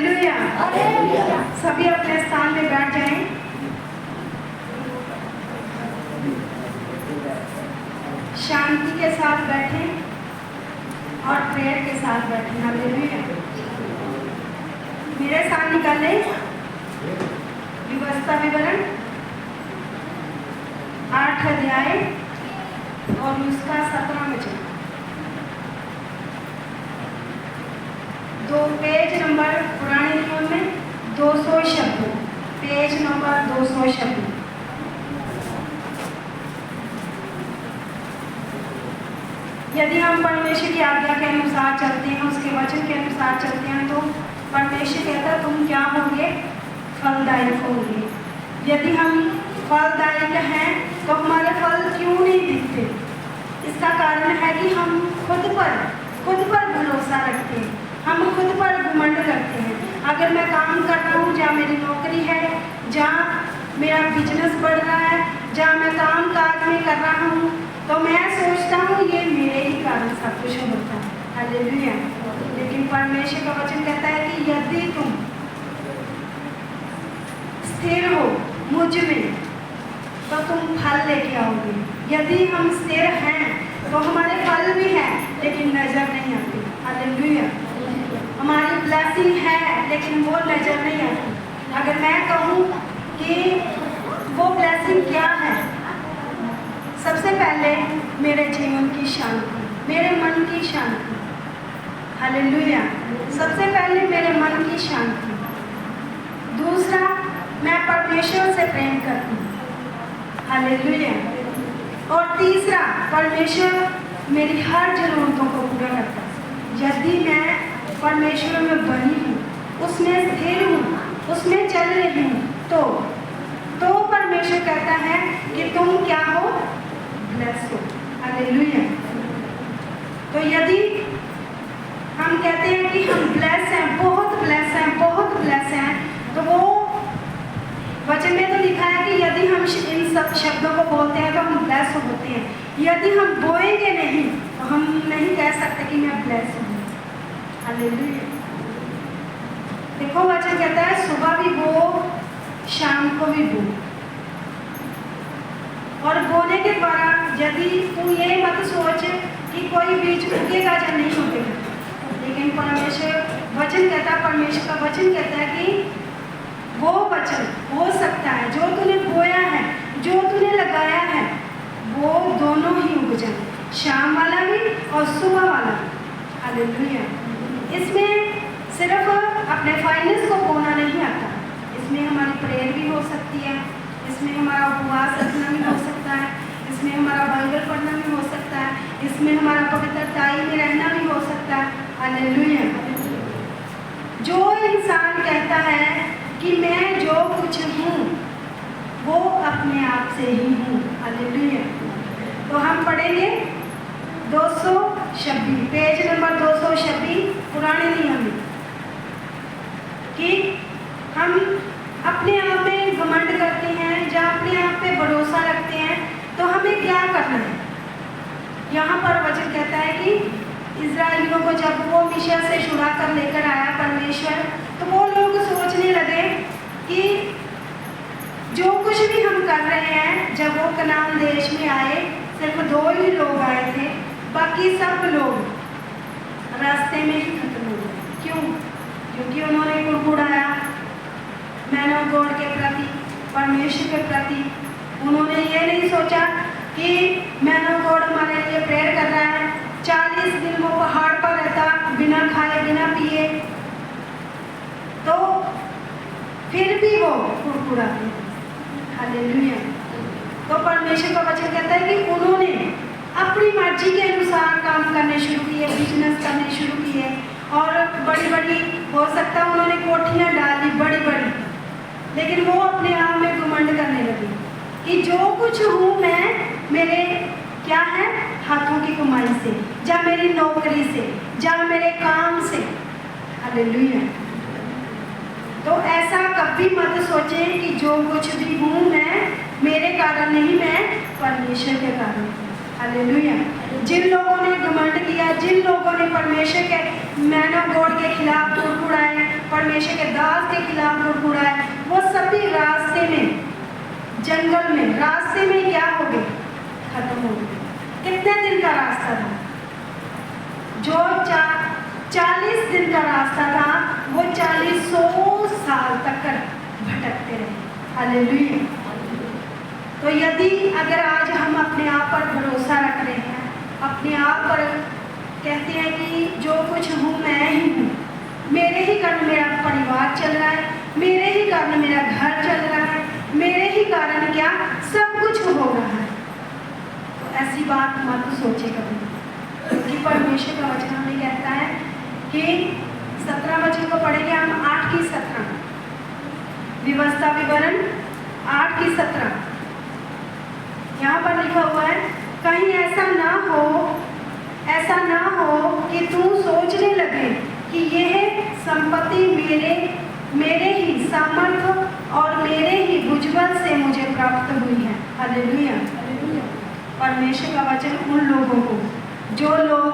Hallelujah. सभी अपने स्थान में बैठ जाएं। शांति के साथ बैठें और प्रेयर के साथ बैठें। हालेलुया। मेरे साथ निकालें व्यवस्था विवरण 8 अध्याय और उसका 17 वचन। 2 पेज नंबर पुराने नियम में 200 शब्द, पेज नंबर 200 शब्द। यदि हम परमेश्वर की आज्ञा के अनुसार चलते हैं, उसके वचन के अनुसार चलते हैं, तो परमेश्वर कहता है तुम क्या होंगे? फलदायक होंगे। यदि हम फलदायक हैं तो हमारे फल क्यों नहीं दिखते? इसका कारण है कि हम खुद पर भरोसा रखते हैं, हम खुद पर घमंड करते हैं। अगर मैं काम कर रहा हूँ, जहाँ मेरी नौकरी है, जहाँ मेरा बिजनेस बढ़ रहा है, जहाँ मैं काम काज में कर रहा हूँ, तो मैं सोचता हूँ ये मेरे ही कारण सब कुछ होता है। हालेलुया। लेकिन परमेश्वर का वचन कहता है कि यदि तुम स्थिर हो मुझ में तो तुम फल लेके आओगे। यदि हम स्थिर हैं तो हमारे फल भी हैं लेकिन नजर नहीं आती। हालेलुया। हमारी ब्लेसिंग है लेकिन वो नजर नहीं आती। अगर मैं कहूँ कि वो ब्लेसिंग क्या है, सबसे पहले मेरे जीवन की शांति, मेरे मन की शांति। हालेलुया। सबसे पहले मेरे मन की शांति। दूसरा, मैं परमेश्वर से प्रेम करती हूँ। हालेलुया। और तीसरा, परमेश्वर मेरी हर जरूरतों को पूरा करता है। यदि मैं परमेश्वर में बनी हूँ, उसमें स्थिर हूँ, उसमें चल रही हूँ, तो परमेश्वर कहता है कि तुम क्या हो? ब्लेस हो। हालेलुया। तो यदि हम कहते हैं कि हम ब्लेस हैं, बहुत ब्लेस हैं, बहुत ब्लेस हैं, तो वो वचन में तो लिखा है कि यदि हम इन सब शब्दों को बोलते हैं तो हम ब्लेस होते हैं। यदि हम बोएंगे नहीं तो हम नहीं कह सकते कि मैं ब्लेस हूँ। हालेलुया। देखो वचन कहता है सुबह भी बो, शाम को भी बो। और बोने के द्वारा यदि तू ये मत सोच कि कोई बीज उगेगा या नहीं उगेगा, लेकिन परमेश्वर वचन कहता है, परमेश्वर का वचन कहता है कि वो वचन हो सकता है जो तूने बोया है, जो तूने लगाया है, वो दोनों ही उग जाए, शाम वाला भी और सुबह वाला भी। हालेलुया। इसमें सिर्फ अपने फाइनेंस को बोना नहीं आता, इसमें हमारी प्रेयर भी हो सकती है, इसमें हमारा उपवास रखना भी हो सकता है, इसमें हमारा बाइबल पढ़ना भी हो सकता है, इसमें हमारा पवित्रताई में रहना भी हो सकता है। हालेलुया। जो इंसान कहता है कि मैं जो कुछ हूँ वो अपने आप से ही हूँ। हालेलुया। तो हम पढ़ेंगे 226, पेज नंबर 226 पुराने नियम में, कि हम अपने आप में घमंड करते हैं, जहाँ अपने आप पे भरोसा रखते हैं, तो हमें क्या करना है? यहाँ पर वचन कहता है कि इजराइलियों को जब वो मिस्र से छुड़ा कर लेकर आया परमेश्वर, तो वो लोग सोचने लगे कि जो कुछ भी हम कर रहे हैं, जब वो कनान देश में आए सिर्फ 2 ही लोग आए थे, बाकी सब लोग रास्ते में ही खत्म हो गए। क्यों? क्योंकि उन्होंने कुड़कुड़ाया मैन ऑफ गॉड के प्रति, परमेश्वर के प्रति। उन्होंने ये नहीं सोचा कि मैन ऑफ गॉड हमारे लिए प्रेयर कर रहा है। 40 दिन वो पहाड़ पर रहता बिना खाए बिना पिए, तो फिर भी वो कुड़कुड़ाते। हालेलुया। तो परमेश्वर का वचन कहता है कि उन्होंने अपनी मर्जी के अनुसार काम करने शुरू किए, बिजनेस करने शुरू किए, और बड़ी बड़ी, हो सकता है उन्होंने कोठियाँ डाली बड़ी बड़ी, लेकिन वो अपने आप में घमंड करने लगे कि जो कुछ हूँ मैं, मेरे क्या है? हाथों की कमाई से, या मेरी नौकरी से, या मेरे काम से। हालेलुया। तो ऐसा कभी मत सोचें कि जो कुछ भी हूँ मैं मेरे कारण नहीं, मैं परमेश्वर के कारण हूँ। हालेलुया। जिन लोगों ने घमंड किया, जिन लोगों ने परमेश्वर के मैन ऑफ गॉड के खिलाफ कुड़कुड़ाए, परमेश्वर के दास के खिलाफ कुड़कुड़ाए, वो सभी रास्ते में, जंगल में, रास्ते में क्या हो गए? खत्म हो गए। कितने दिन का रास्ता था? जो 40 दिन का रास्ता था, वो 40 साल तक भटकते रहे। हालेलुया। तो यदि अगर आज हम अपने आप पर भरोसा रख रहे हैं, अपने आप पर कहते हैं कि जो कुछ हूँ मैं ही हूँ, मेरे ही कारण मेरा परिवार चल रहा है, मेरे ही कारण मेरा घर चल रहा है, मेरे ही कारण क्या सब कुछ हो रहा है, तो ऐसी बात मत सोचे कभी। क्योंकि परमेश्वर का वचन हमें कहता है कि 17 वचन को पढ़ेंगे हम, 8 की 17, व्यवस्था विवरण 8 की 17। यहाँ पर लिखा हुआ है, कहीं ऐसा ना हो कि तू सोचने लगे कि यह संपत्ति मेरे ही सामर्थ्य और मेरे ही भुजबल से मुझे प्राप्त हुई है। हालेलुया। परमेश्वर का वचन उन लोगों को, जो लोग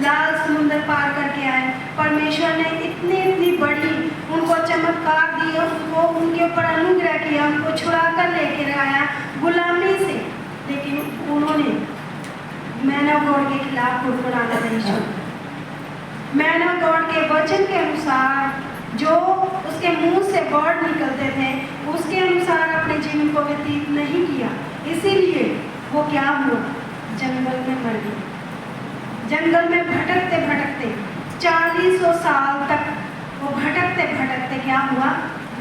लाल समुद्र पार करके आए, परमेश्वर ने इतनी बड़ी उनको चमत्कार दिए, उनको उनके ऊपर अनुग्रह किया, उनको छुड़ा कर लेकर आया गुलामी से, लेकिन उन्होंने मैन ऑफ गॉड के खिलाफ कुड़कुड़ाना नहीं छोड़ा। मैन ऑफ गॉड के वचन के अनुसार जो उसके मुंह से वर्ड निकलते थे, उसके अनुसार अपने जीवन को व्यतीत नहीं किया, इसीलिए वो क्या हुआ? जंगल में मर गए। जंगल में भटकते भटकते 40 साल तक वो भटकते भटकते क्या हुआ?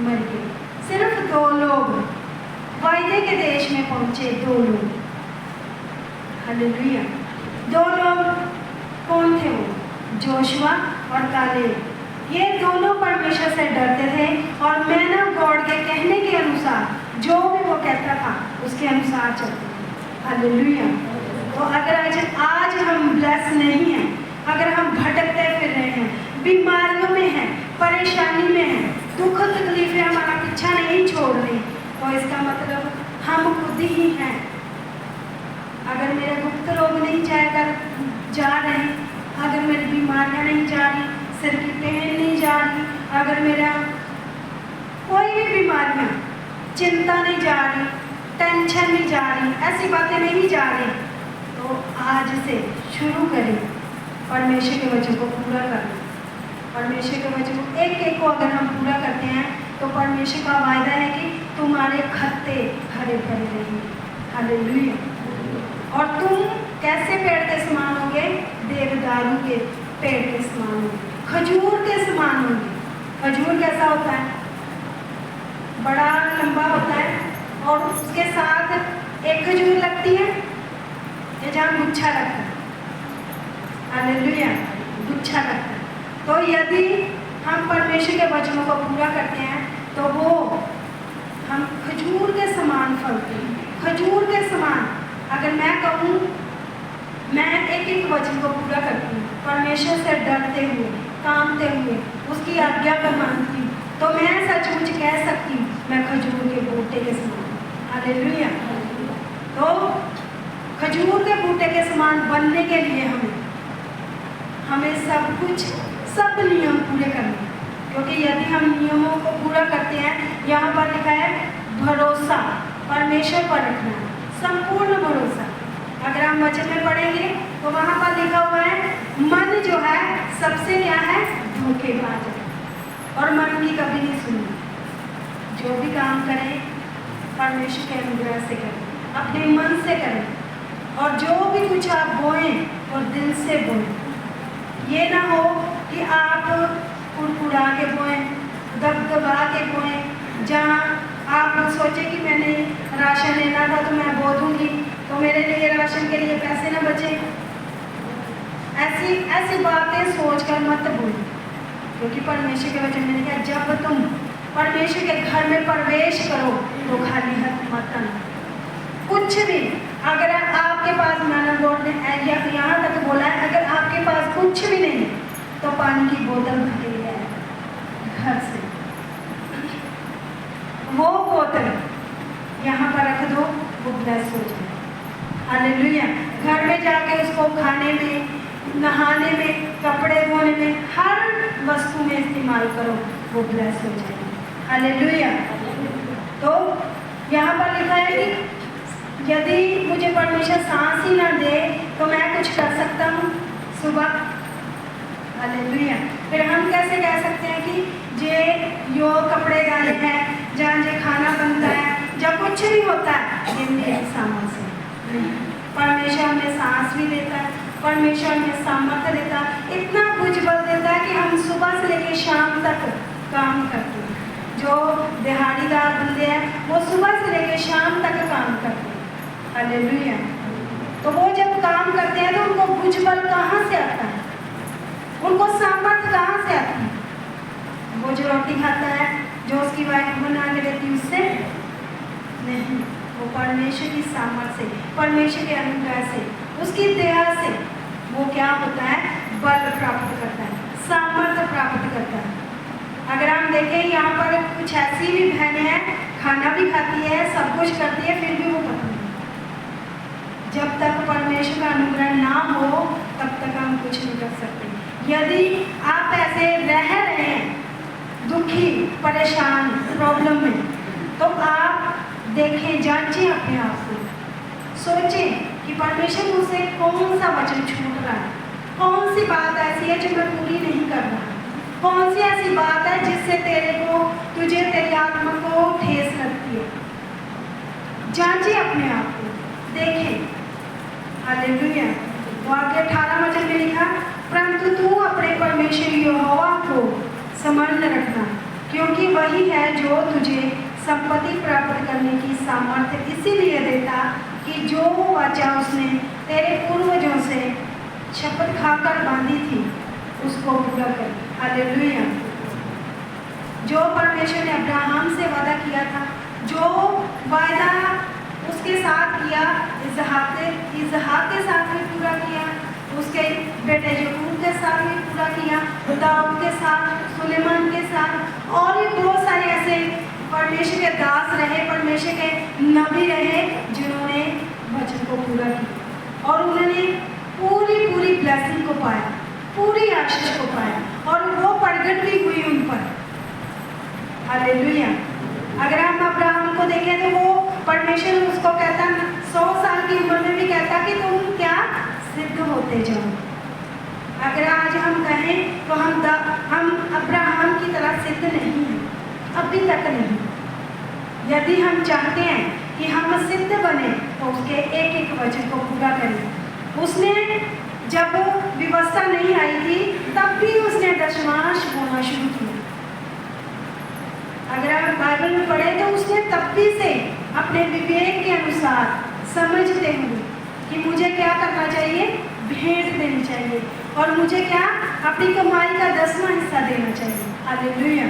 मर गए। सिर्फ 2 लोग वायदे के देश में पहुंचे, 2 लोग। हालेलुया। 2 लोग कौन थे? वो जोशुआ और कालेब। ये दोनों परमेश्वर से डरते थे और मैन ऑफ गॉड के कहने के अनुसार जो भी वो कहता था उसके अनुसार चलते थे। हालेलुया। तो अगर आज हम ब्लेस नहीं हैं, अगर हम भटकते फिर रहे हैं, बीमारियों में हैं, परेशानी में हैं, दुख तकलीफें हमारा पीछा नहीं छोड़ रही, तो इसका मतलब हम खुद ही हैं। अगर मेरे गुप्त रोग नहीं जा रहे, अगर मेरी बीमारियां नहीं जा रही, सिर की पेन नहीं जा रही, अगर मेरा कोई भी बीमारियां, चिंता नहीं जा रही, टेंशन नहीं जा रही, ऐसी बातें नहीं जा रही, तो आज से शुरू करें परमेश्वर के वचन को पूरा करना। परमेश्वर के वचन को एक को अगर हम पूरा करते हैं तो परमेश्वर का वायदा है कि तुम्हारे खत्ते हरे भरे रहेंगे। हालेलुया। और तुम कैसे पेड़ के समान होंगे? देवदारू के पेड़ के समान होंगे, खजूर के समान होंगे। खजूर कैसा होता है? बड़ा लंबा होता है और उसके साथ एक खजूर लगती है, ये जहाँ गुच्छा लगता है। हालेलुया। गुच्छा लगता है। तो यदि हम परमेश्वर के वचनों को पूरा करते हैं तो वो हम खजूर के समान फलते हैं। खजूर के समान। अगर मैं कहूँ मैं एक वचन को पूरा करती हूँ, परमेश्वर से डरते हुए, कामते हुए, उसकी आज्ञा को मानती हूँ, तो मैं सचमुच कह सकती हूँ मैं खजूर के बूटे के समान। हालेलुया। तो खजूर के बूटे के समान बनने के लिए हमें सब नियम पूरे करने हैं। क्योंकि यदि हम नियमों को पूरा करते हैं, यहाँ पर लिखा है भरोसा परमेश्वर पर रखना, संपूर्ण भरोसा। अगर हम वचन में पढ़ेंगे तो वहाँ पर लिखा हुआ है मन जो है सबसे क्या है? धोखेबाज है और मन की कभी नहीं सुनी। जो भी काम करें परमेश्वर के अनुग्रह से करें, अपने मन से करें, और जो भी कुछ आप बोएं और दिल से बोएं। ये ना हो कि आप कुड़कुड़ा के बोएं, दबदबा के बोएं, जहाँ आप सोचे कि मैंने राशन लेना था तो मैं बो दूंगी तो मेरे लिए राशन के लिए पैसे ना बचे। ऐसी बातें सोचकर मत बोलो, क्योंकि परमेश्वर के वचन में लिखा है जब तुम परमेश्वर के घर में प्रवेश करो तो खाली हाथ मत आना। कुछ भी अगर आपके पास मैंने गॉड ने यहाँ तक बोला है, अगर आपके पास कुछ भी नहीं तो पानी की बोतल भर ले घर से, वो बोतल यहाँ पर रख दो, वो ब्लेस हो जाए। हालेलुया। घर में जाके उसको खाने में, नहाने में, कपड़े धोने में, हर वस्तु में इस्तेमाल करो, वो ब्लेस हो जाएगी। हालेलुया। तो यहाँ पर लिखा है कि यदि मुझे परमेश्वर सांस ही ना दे तो मैं कुछ कर सकता हूँ सुबह। हालेलुया। फिर हम कैसे कह सकते हैं कि जे यो कपड़े डाले हैं, जहाँ जे खाना बनता है, जब कुछ भी होता है, ये मेरे सामान से नहीं। परमेश्वर हमें सांस भी देता है, परमेश्वर हमें सामर्थ्य देता है, इतना कुछ बल देता है कि हम सुबह से लेकर शाम तक काम करते हैं। जो दिहाड़ीदार बंदे हैं वो सुबह से लेकर शाम तक काम करते हैं। हालेलुया। तो वो जब काम करते हैं तो उनको भुजबल कहाँ से आता है, उनको सामर्थ्य कहाँ से आती है? वो जो रोटी खाता है, जो उसकी वाइफ बना के देती, उससे नहीं, वो परमेश्वर की सामर्थ्य से, परमेश्वर के अनुग्रह से, उसकी दया से वो क्या होता है, बल प्राप्त करता है, सामर्थ्य प्राप्त करता है। अगर हम देखें यहाँ पर कुछ ऐसी भी बहनें हैं, खाना भी खाती है, सब कुछ करती है, फिर भी वो पतली है। जब तक परमेश्वर का अनुग्रह ना हो तब तक हम कुछ नहीं कर सकते। यदि आप ऐसे रह रहे हैं दुखी, परेशान, प्रॉब्लम में, तो आप देखें, जांचें अपने आप को, सोचें कि परमेश्वर मुझसे कौन सा वचन छूट रहा है, कौन सी बात ऐसी है जो मैं पूरी नहीं कर रहा, कौन सी ऐसी बात है जिससे तुझे तेरी आत्मा को ठेस लगती है। जांचें अपने आप को, देखें। हालेलुया। तो आगे 18 वचन में लिखा, परंतु तू अपने परमेश्वर यहोवा को स्मरण रखना, क्योंकि वही है जो तुझे संपत्ति प्राप्त करने की सामर्थ्य इसीलिए देता कि जो वाचा उसने तेरे पूर्वजों से शपथ खाकर बांधी थी उसको पूरा कर। हालेलुया। जो परमेश्वर ने अब्राहम से वादा किया था, जो वादा उसके साथ किया, इसहाक के साथ भी पूरा किया, उसके बेटे याकूब के साथ भी पूरा किया, दाऊद के साथ, सुलेमान के साथ, और भी बहुत सारे ऐसे परमेश्वर के दास रहे, परमेश्वर के नबी रहे, जिन्होंने वचन को पूरा किया और उन्होंने पूरी ब्लेसिंग को पाया, पूरी आशीष को पाया, और वो प्रगट भी हुई उन पर। हालेलुया। अगर हम अब्राहम को देखें तो वो परमेश्वर उसको कहता 100 साल की उम्र में भी कहता कि तुम क्या सिद्ध होते जाओ। अगर आज हम कहें तो हम अब्राहम की तरह सिद्ध नहीं हैं, अभी तक नहीं। यदि हम चाहते हैं कि हम सिद्ध बने तो उसके एक एक वचन को पूरा करें। उसने जब व्यवस्था नहीं आई थी तब भी उसने दशमांश बोना शुरू किया। अगर आप बाइबल में पढ़े तो उसने तब भी से अपने विवेक के अनुसार समझते हुए कि मुझे क्या करना चाहिए, भेंट देनी चाहिए, और मुझे क्या अपनी कमाई का 10वां हिस्सा देना चाहिए। हालेलुया।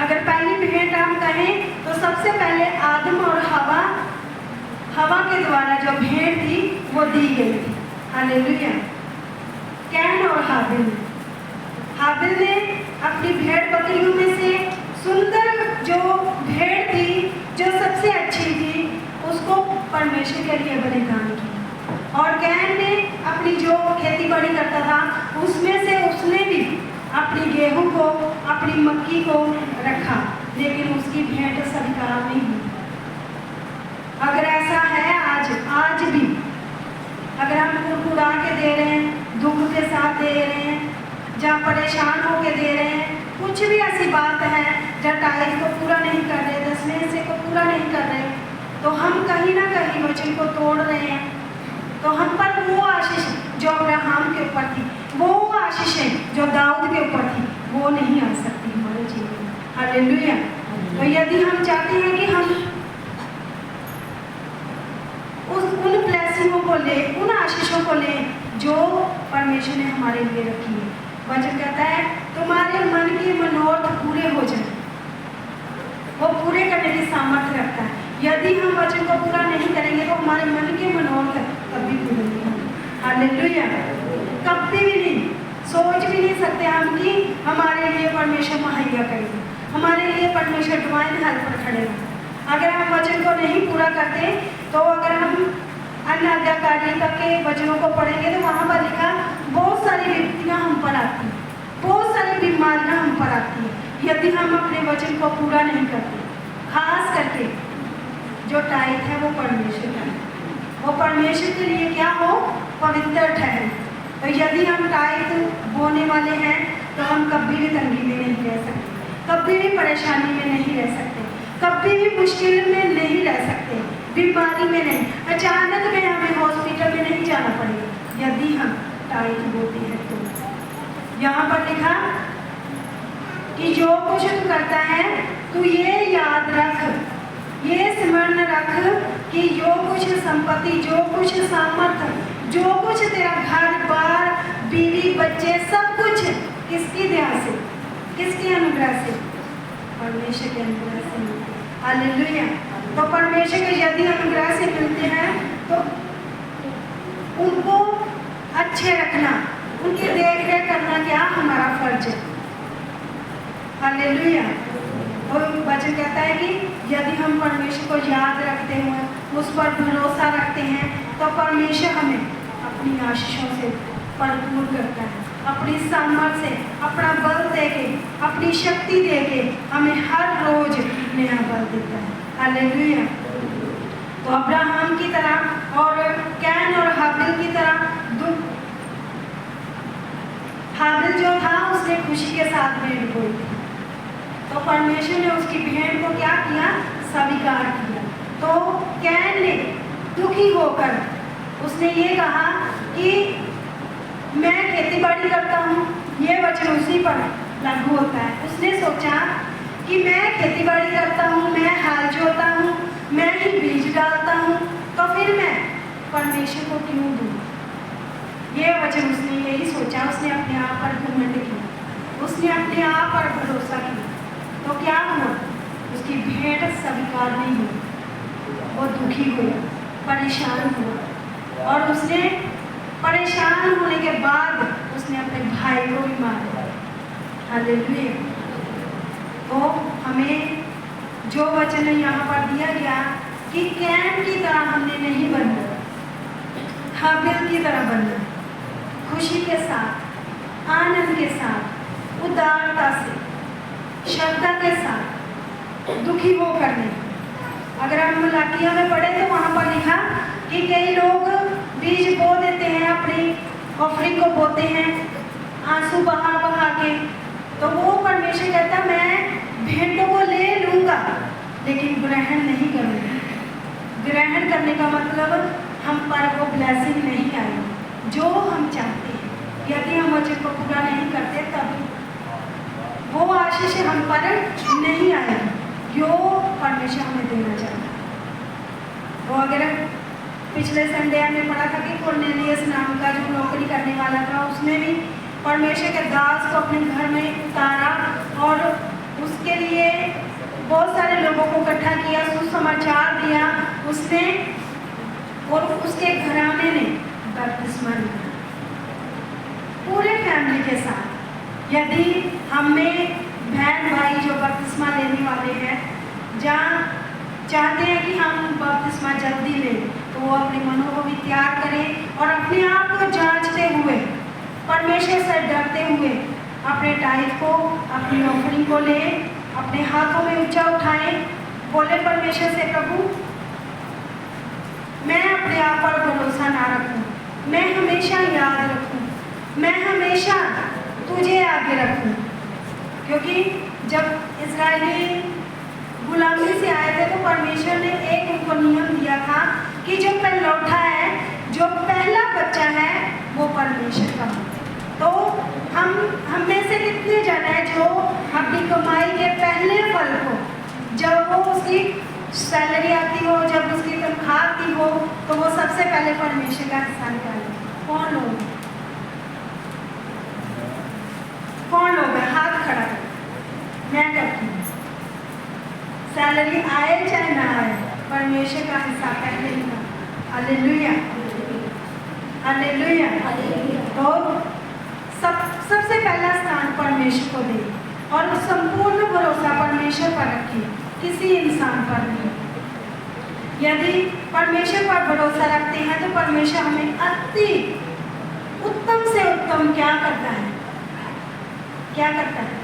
अगर पहली भेंट हम कहें तो सबसे पहले आदम और हवा के द्वारा जो भेंट थी वो दी गई थी। हालेलुया। कैन और हाबिल ने अपनी भेड़ बकरियों में से सुंदर जो भेड़ थी, जो सबसे अच्छी थी, उसको परमेश्वर के लिए बलिदान किया। और कैन ने अपनी जो खेती बाड़ी करता था उसमें से उसने भी अपनी गेहूं को, अपनी मक्की को रखा, लेकिन उसकी भेंट स्वीकार नहीं हुई। अगर ऐसा है आज भी, अगर हम कुड़कुड़ा के दे रहे हैं, दुख के साथ दे रहे हैं, जहाँ परेशान होके दे रहे हैं, कुछ भी ऐसी बात है जहाँ टाइज को पूरा नहीं कर रहे, 10वें हिस्से को पूरा नहीं कर रहे, तो हम कहीं ना कहीं वचन को तोड़ रहे हैं। तो हम पर वो आशीष जो अब्राहम के ऊपर थी, वो आशीषें जो दाऊद के ऊपर थी, वो नहीं आ सकती हमारे जीवन में। हालेलुया। तो यदि हम चाहते हैं कि हम उन ब्लेसिंगों को ले, उन आशीषों को ले जो परमेश्वर ने हमारे लिए रखी है, वचन कहता है तुम्हारे मन के मनोरथ पूरे हो जाए, वो पूरे करने की सामर्थ्य रखता है। यदि हम वचन को पूरा नहीं करेंगे तो हमारे मन के मनोरथ कभी पूरे नहीं होंगे। हालेलुया। कभी भी नहीं, सोच भी नहीं सकते हम कि हमारे लिए परमेश्वर मुहैया करेगा, हमारे लिए परमेश्वर डिवाइन हेल्पर खड़ेगा। अगर हम वचन को नहीं पूरा करते तो अगर हम अन्य आज्ञाकारिता के वचनों को पढ़ेंगे तो वहाँ पर लिखा बहुत सारी विपत्तियाँ हम पर आती हैं, बहुत सारी बीमारियाँ हम पर आती हैं यदि हम अपने वचन को पूरा नहीं करते। खास करके जो टाइट है वो परमेश्वर का है, वो परमेश्वर के लिए क्या हो, पवित्र ठहरे। तो यदि हम टाइट बोने वाले हैं तो हम कभी भी तंगी में नहीं रह सकते, कभी भी परेशानी में नहीं रह सकते, कभी भी मुश्किल में नहीं रह सकते, बीमारी में नहीं, अचानक में हमें हॉस्पिटल में नहीं जाना पड़ेगा यदि हम टाइट बोलते हैं। तो यहाँ पर लिखा कि जो कुछ तू करता है तू ये याद रख, ये स्मरण रख कि जो कुछ संपत्ति, जो कुछ सामर्थ्य, जो कुछ तेरा घर बार, बीवी बच्चे, सब कुछ किसकी दया से, किसके अनुग्रह से, परमेश्वर के अनुग्रह से मिलते हैं। हालेलुया। तो परमेश्वर के यदि अनुग्रह से मिलते हैं तो उनको अच्छे रखना, उनकी देख रेख करना क्या हमारा फर्ज है। हालेलुया। और वचन कहता है कि यदि हम परमेश्वर को याद रखते हैं, उस पर भरोसा रखते हैं तो परमेश्वर हमें अपनी आशीषों से भरपूर करता है, अपनी सामर्थ्य से, अपना बल देके, अपनी शक्ति देके हमें हर रोज नया बल देता है। हालेलुया। तो अब्राहम की तरह और कैन और हाबिल की तरह हाबिल जो था उसने खुशी के साथ भेंट बोई थी, तो परमेश्वर ने उसकी भेंट को क्या किया, स्वीकार किया। तो कैन ने दुखी होकर उसने ये कहा कि मैं खेती बाड़ी करता हूँ, ये वचन उसी पर लागू होता है। उसने सोचा कि मैं खेती बाड़ी करता हूँ, मैं हल जोता हूँ, मैं ही बीज डालता हूँ, तो फिर मैं परमेश्वर को क्यों दूँ। ये वचन उसने यही सोचा, उसने अपने आप पर घमंड किया, उसने अपने आप पर भरोसा किया। तो क्या हुआ, उसकी भेंट स्वीकार नहीं हुई, वो दुखी हुआ, परेशान हुआ, और उसने परेशान होने के बाद उसने अपने भाई को भी मार दिया। हालेलुया। तो हमें जो वचन यहाँ पर दिया गया कि कैन की तरह हमने नहीं बनना, हाबिल की तरह बनना, खुशी के साथ, आनंद के साथ, उदारता से, श्रद्धा के साथ, दुखी होकर नहीं। अगर हम मलाकिया में पढ़े तो वहाँ पर लिखा कि कई लोग बीज बो देते हैं, अपनी ऑफरिंग को बोते हैं आंसू बहा बहा के, तो वो परमेश्वर कहता मैं भेंटों को ले लूँगा लेकिन ग्रहण नहीं करूँगा। ग्रहण करने का मतलब हम पर वो ब्लेसिंग नहीं आएगी जो हम चाहते हैं। यदि हम वचन को पूरा नहीं करते तब वो आशीष हम पर नहीं आएगी जो परमेश्वर हमें देना चाहता है। तो अगर पिछले संडे हमने पढ़ा था कि कोर्नेलियस नाम का जो नौकरी करने वाला था, उसने भी परमेश्वर के दास को अपने घर में उतारा और उसके लिए बहुत सारे लोगों को इकट्ठा किया, सुसमाचार दिया उसने, और उसके घराने ने बपतिस्मा लिया पूरे फैमिली के साथ। यदि हमें बहन भाई जो बपतिस्मा लेने वाले हैं जहाँ चाहते हैं कि हम बपतिस्मा जल्दी लें, तो वो अपने मनों को भी त्याग करें और अपने आप को जांचते हुए, परमेश्वर से डरते हुए अपने टाइप को, अपनी ऑफरिंग को ले, अपने हाथों में ऊंचा उठाएं, बोले परमेश्वर से प्रभु मैं अपने आप पर भरोसा ना रखूं, मैं हमेशा याद रखूं, मैं हमेशा तुझे आगे रखूं। क्योंकि जब इस्राएली गुलामी से आए थे तो परमेश्वर ने एक उनको नियम दिया था कि जो पहलौठा है, जो पहला बच्चा है वो परमेश्वर का है। तो हम में से कितने जन है जो अपनी कमाई के पहले फल को, जब वो उसकी सैलरी आती हो, जब उसकी तनख्वाह आती हो, तो वो सबसे पहले परमेश्वर का हिस्सा निकाले। कौन लोग है? हाथ खड़ा कर, मैं करती हूँ। सैलरी आए चाहे ना आए, परमेश्वर का हिस्सा पहले निकाल। Hallelujah, hallelujah. तो सबसे पहला स्थान परमेश्वर को दे और संपूर्ण भरोसा परमेश्वर पर रखिए, किसी इंसान पर नहीं। यदि परमेश्वर पर भरोसा रखते हैं तो परमेश्वर हमें अति उत्तम से उत्तम क्या करता है, क्या करता है,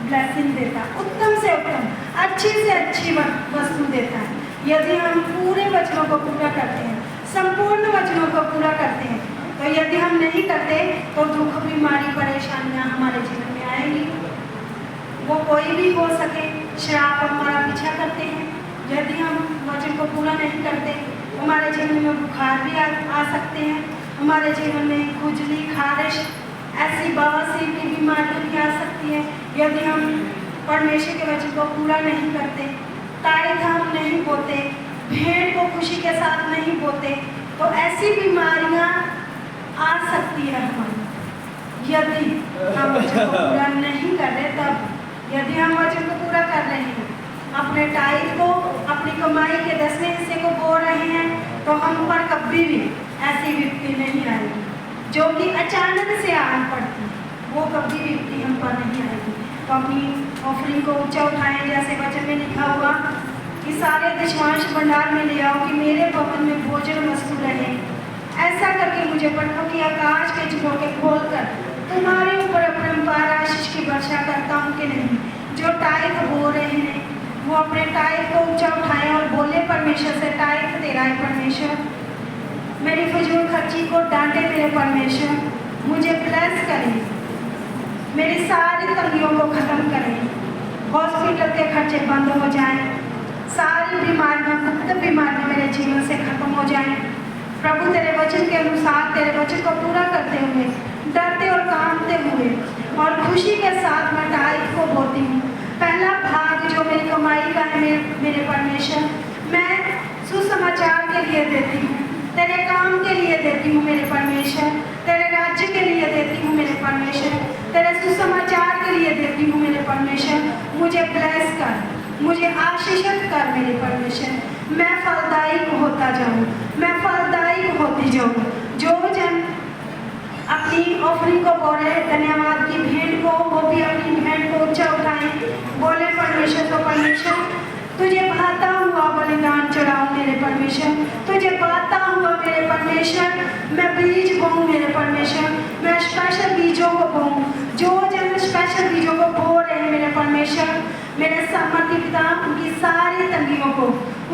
ब्लेसिंग देता है, उत्तम से उत्तम, अच्छी से अच्छी वस्तु देता है। यदि हम पूरे वचनों को पूरा करते हैं, संपूर्ण वचनों को पूरा करते हैं, तो यदि हम नहीं करते तो दुख, बीमारी, परेशानियां हमारे जीवन में आएंगी। वो कोई भी हो सके, श्राप हमारा पीछा करते हैं। यदि हम वचन को पूरा नहीं करते, हमारे जीवन में बुखार भी आ सकते हैं, हमारे जीवन में खुजली, खारिश, ऐसी बवासीर की बीमारियां भी आ सकती है। यदि हम परमेश्वर के वचन को पूरा नहीं करते, टाइट हम नहीं बोते, भेड़ को खुशी के साथ नहीं बोते, तो ऐसी बीमारियां आ सकती है हमारी। यदि हम वचन को पूरा नहीं कर रहे, तब यदि हम वचन को पूरा कर रहे हैं, अपने टाइट को, अपनी कमाई के 10वें हिस्से को बो रहे हैं, तो हम पर कभी भी ऐसी विपत्ति नहीं आएगी जो कि अचानक से आन पड़ती है। वो कभी विपत्ति हम पर नहीं आएगी। तो अपनी ऑफरिंग को ऊंचा उठाएं, जैसे वचन में लिखा हुआ कि सारे दशमांश भंडार में ले आओ कि मेरे भवन में भोजन वस्तु रहे। ऐसा करके मुझे पढ़ो कि आकाश के झरोखे खोलकर तुम्हारे ऊपर अपरंपार आशीष की वर्षा करता हूँ कि नहीं। जो टाइट बो रहे हैं वो अपने टाइट को ऊंचा उठाएं और बोले परमेश्वर से, टाइट तेरा है परमेश्वर, मेरी फजूल खर्ची को डांटे मेरे परमेश्वर, मुझे ब्लेस करें, मेरी सारी तंगियों को ख़त्म करें, हॉस्पिटल के खर्चे बंद हो जाएं, सारी बीमारियां, गुप्त बीमारियां मेरे जीवन से खत्म हो जाएं। प्रभु तेरे वचन के अनुसार तेरे वचन को पूरा करते हुए, डरते और कांपते हुए और खुशी के साथ मैं टाइट को बोती हूँ। पहला भाग जो मेरी कमाई का है मेरे परमेश्वर, मैं सुसमाचार के लिए देती हूँ, तेरे काम के लिए देती हूँ मेरे परमेश्वर, तेरे राज्य के लिए देती हूँ मेरे परमेश्वर, तेरे सुसमाचार के लिए देती हूँ मेरे परमेश्वर। मुझे ब्लेस कर, मुझे आशीषित कर मेरे परमेश्वर, मैं फलदायी होता जाऊँ, मैं फलदायी होती जाऊँ। जो जन अपनी ऑफरिंग को बोले, धन्यवाद की भेंट को, वो भी अपनी भेंट को ऊंचा उठाएं, बोले परमेश्वर को, परमेश्वर तुझे भाता हुआ बलिदान चढ़ाऊं मेरे परमेश्वर, तुझे भाता हुआ मेरे परमेश्वर, मैं बीज बोऊं मेरे परमेश्वर, मैं स्पेशल बीजों को बोऊं। जो जन स्पेशल बीजों को बो रहे हैं मेरे परमेश्वर, मेरे समर्थी पिता उनकी सारी तंगियों को,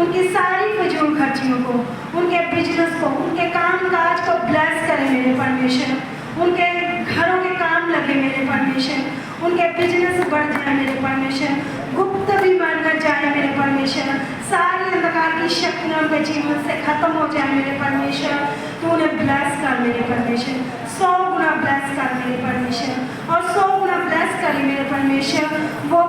उनकी सारी फजूल खर्चियों को, उनके बिजनेस को, उनके काम काज को ब्लेस करें मेरे परमेश्वर, उनके घरों के काम लगे मेरे परमेश्वर, उनके बिजनेस बढ़ जाए मेरे परमेश्वर, गुप्त बीमारियां जाए मेरे परमेश्वर, सारी अंधकार की शक्तियां उनके जीवन से खत्म हो जाए मेरे परमेश्वर। तो उन्हें ब्लेस कर मेरे परमेश्वर, 100 गुना ब्लेस कर मेरे परमेश्वर, और 100 गुना ब्लेस करें मेरे परमेश्वर। वो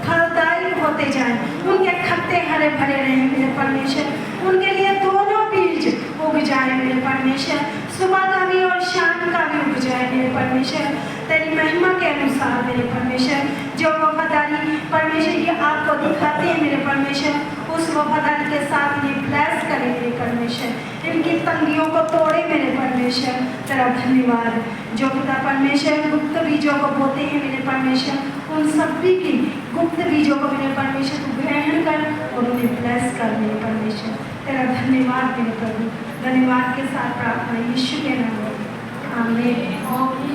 फलदायी होते जाएं, उनके खत्ते हरे भरे रहें मेरे परमेश्वर, उनके लिए दोनों बीज उग जाए मेरे परमेश्वर, सुबह का भी और शाम का भी उग जाए मेरे परमेश्वर, तेरी महिमा के अनुसार मेरे परमेश्वर। जो वफादारी परमेश्वर ये आपको दिखाते हैं मेरे परमेश्वर, उस वफादारी के साथ ये ब्लेस करें मेरे परमेश्वर, इनकी तंगियों को तोड़े मेरे परमेश्वर। तेरा धन्यवाद। जो पिता परमेश्वर गुप्त बीजों को बोते हैं मेरे परमेश्वर, उन सभी की गुप्त बीजों को मेरे परमेश्वर तू ग्रहण कर और उन्हें ब्लेस कर मेरे परमेश्वर। तेरा धन्यवाद मेरे प्रभु। धन्यवाद के साथ प्रार्थना यीशु के नाम में, आमीन।